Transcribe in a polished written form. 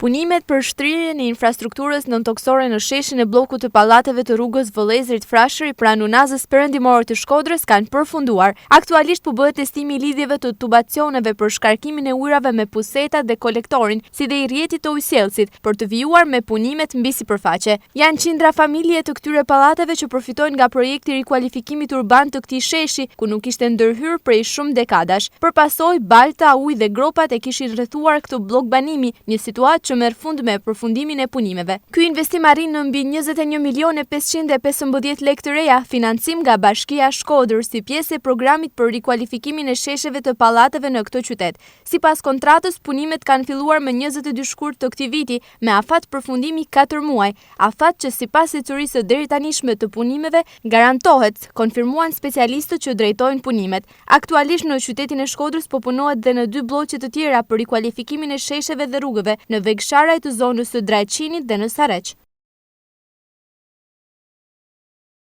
Punimet për shtrirjen e infrastrukturës nëntoksore në sheshin e bllokut të pallateve të rrugës Vëllezrit-Frashëri pranë Unazës perëndimore të Shkodrës kanë përfunduar. Aktualisht po bëhet testimi i lidhjeve të tubacioneve për shkarkimin e ujrave me pusetat dhe kolektorin, si dhe i rrjetit të ujësjellësit, për të vijuar me punimet mbi sipërfaqe. Janë qindra familje të këtyre pallateve që përfitojnë nga projekti rikualifikimit urban të këtij sheshi, ku nuk ishte ndërhyrë prej shumë dekadash. Përpasoj, balta, ujë dhe gropat e kishin rrethuar këtë bllok banimi, një situatë që merr fund me përfundimin e punimeve. Ky investim arrin në mbi 21.515 lekë të reja, financim nga Bashkia Shkodër si pjesë e programit për rikualifikimin e shesheve të pallateve në këtë qytet. Sipas kontratës, punimet kanë filluar më 22 shkurt të këtij viti, me afat përfundimi 4 muaj, afat që sipas historisë së deritanishme të punimeve garantohet, konfirmuan specialistët që drejtojnë punimet. Aktualisht në qytetin e Shkodrës po punohet dhe në 2 blloqe të tjera për rikualifikimin e shesheve dhe rrugëve në Vegsharaj të zonës së Drejçinit dhe në Sarreç.